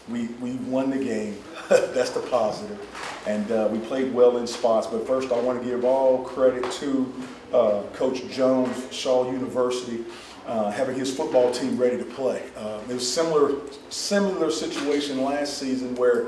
we won the game. That's the positive. And we played well in spots. But first, I want to give all credit to Coach Jones, Shaw University, having his football team ready to play. It was similar situation last season where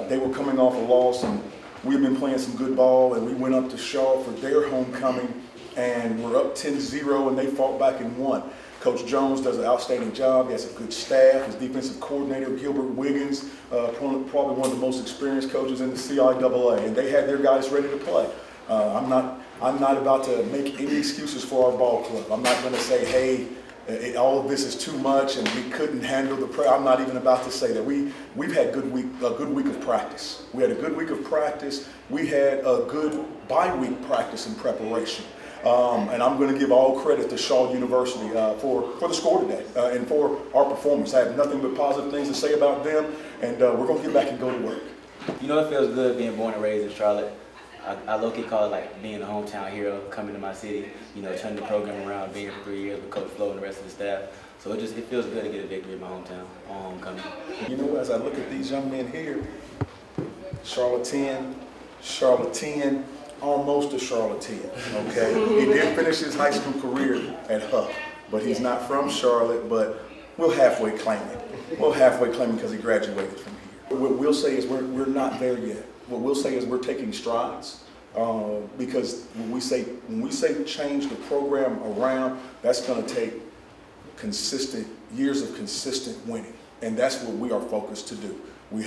they were coming off a loss, and we've been playing some good ball, and we went up to Shaw for their homecoming, and we're up 10-0, and they fought back and won. Coach Jones does an outstanding job. He has a good staff. His defensive coordinator, Gilbert Wiggins, probably one of the most experienced coaches in the CIAA, and they had their guys ready to play. I'm not about to make any excuses for our ball club. I'm not going to say, hey, all of this is too much and we couldn't handle the pressure. I'm not even about to say that. We've had a good week of practice. We had a good week of practice. We had a good bye-week practice in preparation. And I'm going to give all credit to Shaw University for the score today and for our performance. I have nothing but positive things to say about them, and we're going to get back and go to work. You know, it feels good being born and raised in Charlotte. I low-key call it like being a hometown hero, coming to my city, you know, turning the program around, being here for 3 years with Coach Flo and the rest of the staff. So it feels good to get a victory in my hometown on homecoming. You know, as I look at these young men here, Charlotte 10, almost a Charlotte 10, okay? He did finish his high school career at Huff, but he's not from Charlotte, but we'll halfway claim it. We'll halfway claim it because he graduated from here. What we'll say is we're not there yet. What we'll say is we're taking strides because when we say change the program around, that's going to take years of consistent winning, and that's what we are focused to do. We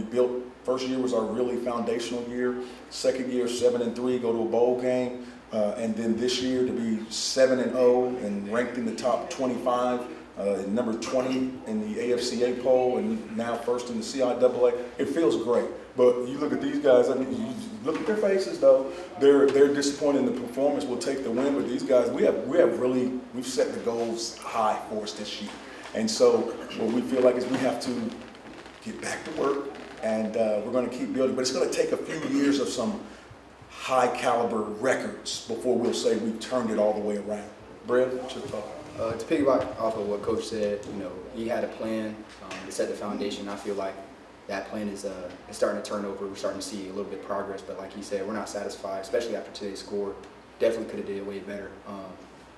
built, first year was our really foundational year. Second year, 7-3, go to a bowl game, and then this year to be 7-0 and ranked in the top 25, number 20 in the AFCA poll, and now first in the CIAA. It feels great. But you look at these guys, I mean, you look at their faces though. They're disappointed in the performance. We'll take the win, but these guys, we've set the goals high for us this year. And so what we feel like is we have to get back to work, and we're going to keep building. But it's going to take a few years of some high caliber records before we'll say we've turned it all the way around. Brev, what's your thought? To piggyback off of what Coach said, you know, he had a plan to set the foundation. I feel like that plan is starting to turn over. We're starting to see a little bit of progress, but like he said, we're not satisfied, especially after today's score. Definitely could have did way better.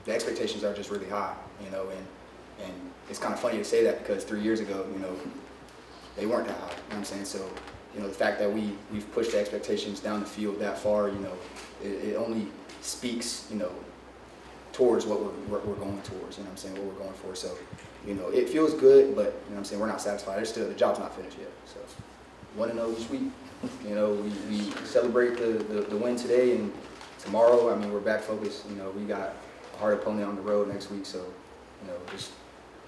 The expectations are just really high, you know, and it's kind of funny to say that because 3 years ago, you know, they weren't that high. You know what I'm saying? So, you know, the fact that we've pushed the expectations down the field that far, you know, it only speaks, you know, towards what we're going towards, you know what I'm saying, what we're going for. So, you know, it feels good, but, you know what I'm saying, we're not satisfied. The job's not finished yet. So, 1-0 each week. You know, we celebrate the win today, and tomorrow, I mean, we're back focused. You know, we got a hard opponent on the road next week, so, you know, just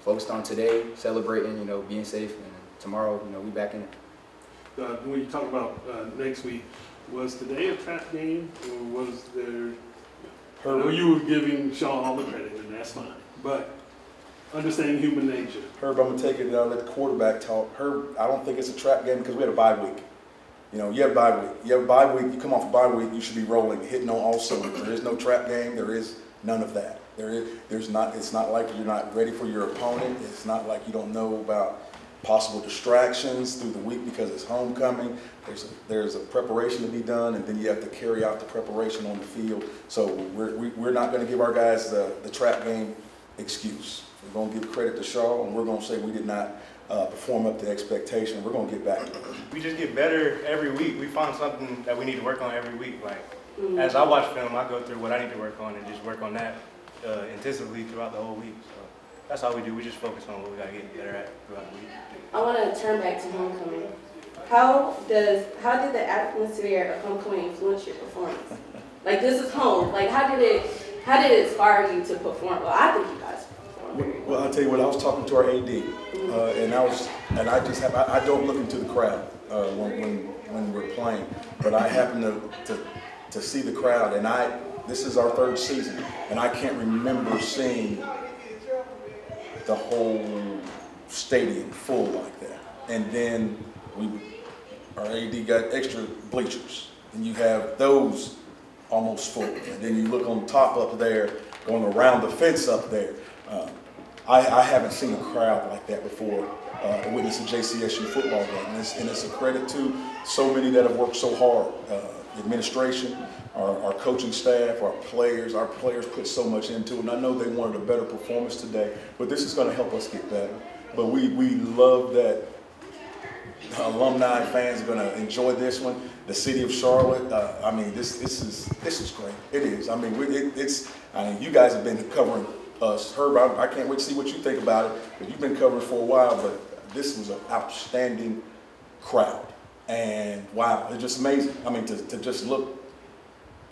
focused on today, celebrating, you know, being safe, and tomorrow, you know, we back in it. When you talk about next week, was today a trap game, or was there? I know you were giving Sean all the credit, and that's fine. But understanding human nature. Herb, I'm gonna take it and I'll let the quarterback talk. Herb, I don't think it's a trap game because we had a bye week. You know, you have a bye week. You have a bye week. You come off a bye week. You should be rolling, hitting on all cylinders. There is no trap game. There is none of that. There's not. It's not like you're not ready for your opponent. It's not like you don't know about possible distractions through the week because it's homecoming. There's a preparation to be done, and then you have to carry out the preparation on the field. So we're not going to give our guys the trap game excuse. We're going to give credit to Shaw, and we're going to say we did not perform up to expectation. We're going to get back to it. We just get better every week. We find something that we need to work on every week. Like as I watch film, I go through what I need to work on and just work on that intensively throughout the whole week. So that's all we do. We just focus on what we got to get better at throughout the week. I want to turn back to homecoming. How did the atmosphere of homecoming influence your performance? Like, this is home. Like, how did it inspire you to perform? Well, I think you guys performed very well. Well, I'll tell you what. I was talking to our AD, and I don't look into the crowd when we're playing, but I happen to see the crowd, and this is our third season, and I can't remember seeing the whole stadium full like that. And then our AD got extra bleachers, and you have those almost full. And then you look on top up there, going around the fence up there. I haven't seen a crowd like that before to witness a JCSU football game. And it's a credit to so many that have worked so hard. Administration, our coaching staff, our players put so much into it. And I know they wanted a better performance today, but this is going to help us get better. But we love that alumni fans are going to enjoy this one. The city of Charlotte, I mean, this is great. It is. I mean, you guys have been covering us. Herb, I can't wait to see what you think about it. But you've been covering for a while, but this was an outstanding crowd. And wow, it's just amazing. I mean, to just look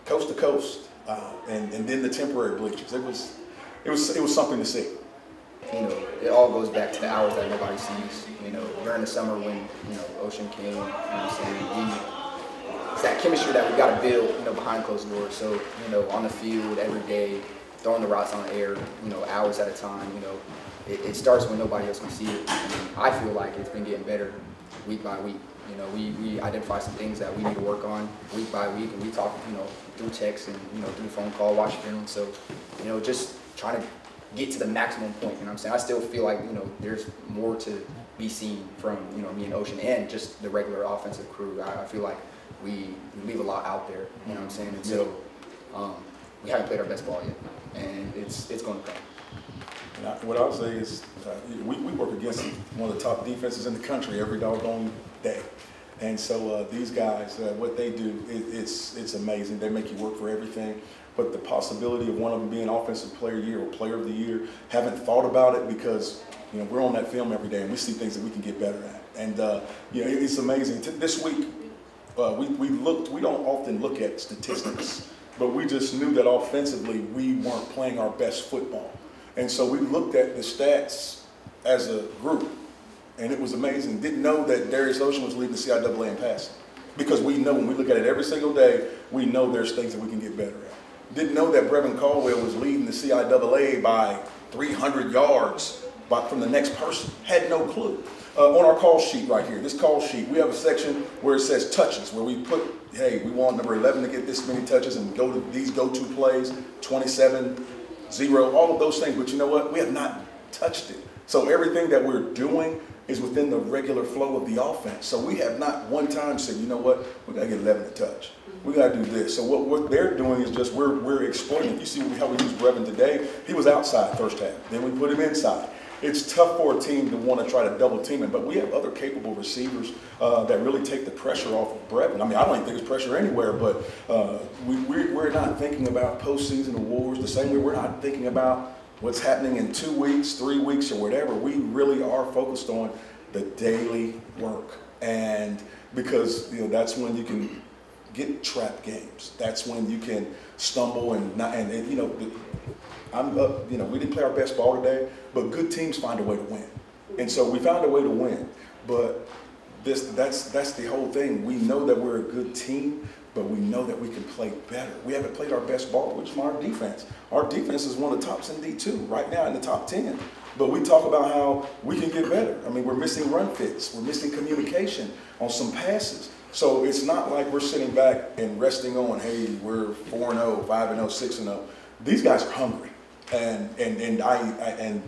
coast to coast, and then the temporary bleachers. It was something to see. You know, it all goes back to the hours that nobody sees. You know, during the summer when, you know, Ocean came, you know what I'm saying, it's that chemistry that we got to build, you know, behind closed doors. So, you know, on the field every day, throwing the routes on the air, you know, hours at a time, you know, it starts when nobody else can see it. And I feel like it's been getting better week by week. You know, we identify some things that we need to work on week by week, and we talk, you know, through text and, you know, through phone call, watch film. So, you know, just trying to get to the maximum point, you know what I'm saying? I still feel like, you know, there's more to be seen from, you know, me and Ocean and just the regular offensive crew. I feel like we leave a lot out there, you know what I'm saying? And so we haven't played our best ball yet, and it's going to come. What I'll say is we work against one of the top defenses in the country every doggone day. And so these guys, what they do, it's amazing. They make you work for everything. But the possibility of one of them being Offensive Player of the Year or Player of the Year, haven't thought about it because, you know, we're on that film every day and we see things that we can get better at. And, you know, it's amazing. This week, we don't often look at statistics, but we just knew that offensively we weren't playing our best football. And so we looked at the stats as a group, and it was amazing. Didn't know that Darius Ocean was leading the CIAA in passing, because we know when we look at it every single day, we know there's things that we can get better at. Didn't know that Brevin Caldwell was leading the CIAA by 300 yards from the next person. Had no clue. On our call sheet right here, this call sheet, we have a section where it says touches, where we put, hey, we want number 11 to get this many touches and go to these go-to plays, 27, 0, all of those things. But you know what? We have not touched it. So everything that we're doing is within the regular flow of the offense. So we have not one time said, you know what, we got to get 11 to touch. We got to do this. So what they're doing is just we're exploiting. You see how we used Brevin today? He was outside first half. Then we put him inside. It's tough for a team to want to try to double team him, but we have other capable receivers that really take the pressure off of Brevin. I mean, I don't even think there's pressure anywhere, but we're not thinking about postseason awards the same way we're not thinking about what's happening in 2 weeks, 3 weeks, or whatever. We really are focused on the daily work, and because, you know, that's when you can get trap games. That's when you can stumble and you know, you know, we didn't play our best ball today, but good teams find a way to win, and so we found a way to win. But that's the whole thing. We know that we're a good team, but we know that we can play better. We haven't played our best ball, which is our defense. Our defense is one of the tops in D2 right now, in the top 10. But we talk about how we can get better. I mean, we're missing run fits. We're missing communication on some passes. So it's not like we're sitting back and resting on, hey, we're 4-0, 5-0, 6-0. These guys are hungry. And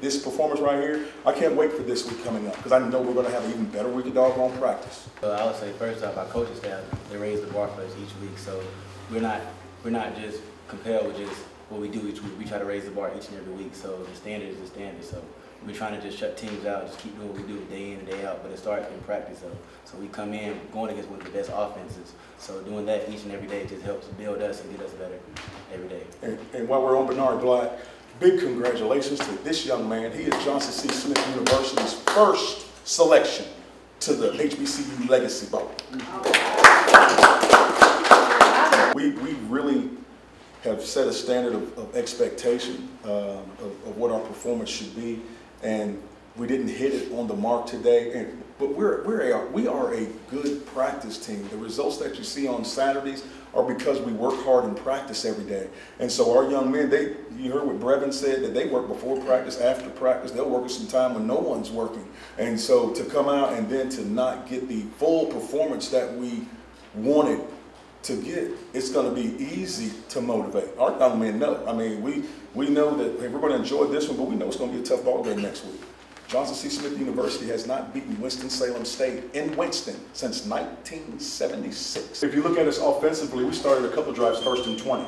this performance right here, I can't wait for this week coming up, because I know we're going to have an even better week of doggone practice. So I would say, first off, our coaching staff, they raise the bar for us each week. So we're not just compelled with just what we do each week. We try to raise the bar each and every week. So the standard is the standard. So we're trying to just shut teams out, just keep doing what we do day in and day out. But it starts in practice. So we come in going against one of the best offenses. So doing that each and every day just helps build us and get us better every day. And while we're on Benari Black, big congratulations to this young man. He is Johnson C. Smith University's first selection to the HBCU Legacy Bowl. We really have set a standard of expectation of what our performance should be, and we didn't hit it on the mark today. But we are a good practice team. The results that you see on Saturdays are because we work hard in practice every day. And so our young men, you heard what Brevin said, that they work before practice, after practice. They'll work at some time when no one's working. And so to come out and then to not get the full performance that we wanted to get, it's going to be easy to motivate. Our young men know. I mean, we know that, hey, we're going to enjoy this one, but we know it's going to be a tough ball game next week. Johnson C. Smith University has not beaten Winston-Salem State in Winston since 1976. If you look at us offensively, we started a couple drives 1st and 20.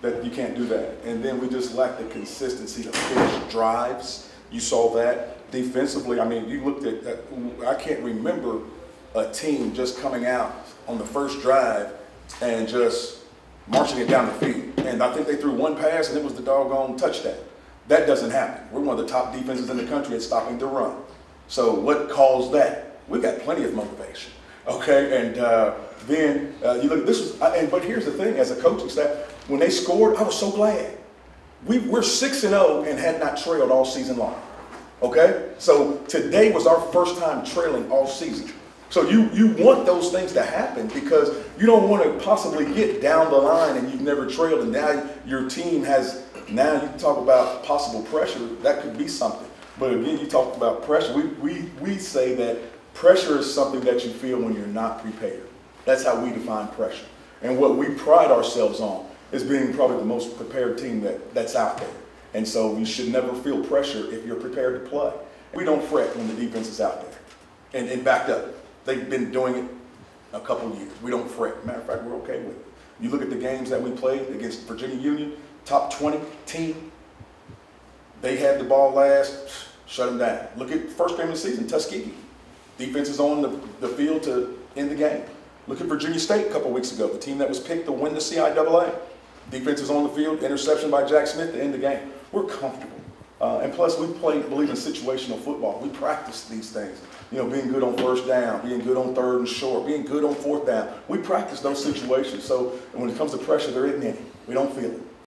That you can't do that. And then we just lack the consistency to finish drives. You saw that. Defensively, I mean, you looked at, I can't remember a team just coming out on the first drive and just marching it down the field. And I think they threw one pass and it was the doggone touchdown. That doesn't happen. We're one of the top defenses in the country at stopping the run. So what caused that? We got plenty of motivation. Okay, and then you look. This was, but here's the thing: as a coaching staff, when they scored, I was so glad. We're 6-0 and had not trailed all season long. Okay, so today was our first time trailing all season. So you want those things to happen because you don't want to possibly get down the line and you've never trailed, and now your team has. Now you talk about possible pressure. That could be something. But again, you talk about pressure. We say that pressure is something that you feel when you're not prepared. That's how we define pressure. And what we pride ourselves on is being probably the most prepared team that's out there. And so you should never feel pressure if you're prepared to play. We don't fret when the defense is out there and backed up. They've been doing it a couple years. We don't fret. Matter of fact, we're okay with it. You look at the games that we played against Virginia Union, top 20 team. They had the ball last, shut them down. Look at first game of the season, Tuskegee. Defense is on the field to end the game. Look at Virginia State a couple weeks ago, the team that was picked to win the CIAA. Defense is on the field, interception by Jack Smith to end the game. We're comfortable. And plus, we believe in situational football. We practice these things. You know, being good on first down, being good on 3rd and short, being good on 4th down. We practice those situations. So when it comes to pressure, there isn't any. We don't feel it.